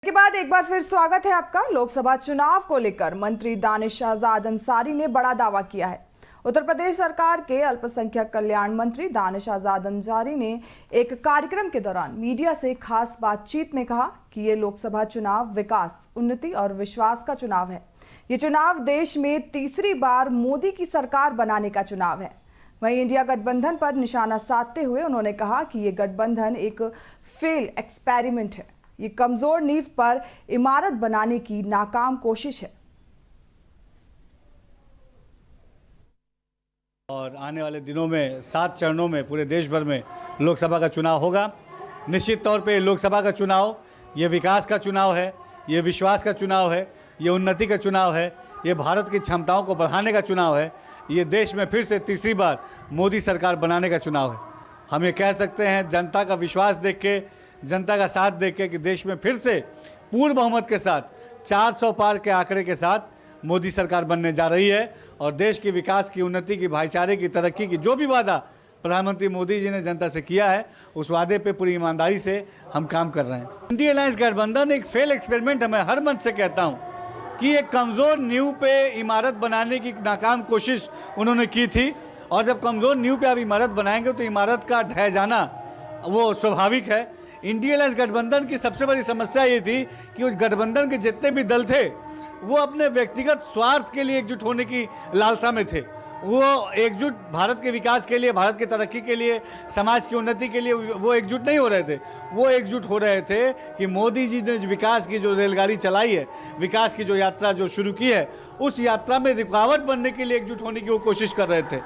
के बाद एक बार फिर स्वागत है आपका। लोकसभा चुनाव को लेकर मंत्री दानिश आजाद अंसारी ने बड़ा दावा किया है। उत्तर प्रदेश सरकार के अल्पसंख्यक कल्याण मंत्री दानिश आजाद अंसारी ने एक कार्यक्रम के दौरान मीडिया से खास बातचीत में कहा कि ये लोकसभा चुनाव विकास, उन्नति और विश्वास का चुनाव है। ये चुनाव देश में तीसरी बार मोदी की सरकार बनाने का चुनाव है। वहीं इंडिया गठबंधन पर निशाना साधते हुए उन्होंने कहा कि ये गठबंधन एक फेल एक्सपेरिमेंट है। ये कमजोर नींव पर इमारत बनाने की नाकाम कोशिश है। और आने वाले दिनों में 7 चरणों में पूरे देश भर में लोकसभा का चुनाव होगा। निश्चित तौर पे लोकसभा का चुनाव ये विकास का चुनाव है, ये विश्वास का चुनाव है, ये उन्नति का चुनाव है, ये भारत की क्षमताओं को बढ़ाने का चुनाव है, ये देश में फिर से तीसरी बार मोदी सरकार बनाने का चुनाव है। हम ये कह सकते हैं जनता का विश्वास देख के, जनता का साथ देख के कि देश में फिर से पूर्ण बहुमत के साथ 400 पार के आंकड़े के साथ मोदी सरकार बनने जा रही है और देश की विकास की, उन्नति की, भाईचारे की, तरक्की की जो भी वादा प्रधानमंत्री मोदी जी ने जनता से किया है उस वादे पे पूरी ईमानदारी से हम काम कर रहे हैं। इंडिया अलायंस गठबंधन एक फेल एक्सपेरिमेंट है। मैं हर मंच से कहता हूँ कि एक कमज़ोर नींव पे इमारत बनाने की नाकाम कोशिश उन्होंने की थी और जब कमज़ोर नींव पे आप इमारत बनाएंगे तो इमारत का ढह जाना वो स्वाभाविक है। इंडिया अलायंस गठबंधन की सबसे बड़ी समस्या ये थी कि उस गठबंधन के जितने भी दल थे वो अपने व्यक्तिगत स्वार्थ के लिए एकजुट होने की लालसा में थे। वो एकजुट भारत के विकास के लिए, भारत की तरक्की के लिए, समाज की उन्नति के लिए वो एकजुट नहीं हो रहे थे। वो एकजुट हो रहे थे कि मोदी जी ने विकास की जो रेलगाड़ी चलाई है, विकास की जो यात्रा जो शुरू की है, उस यात्रा में रुकावट बनने के लिए एकजुट होने की वो कोशिश कर रहे थे।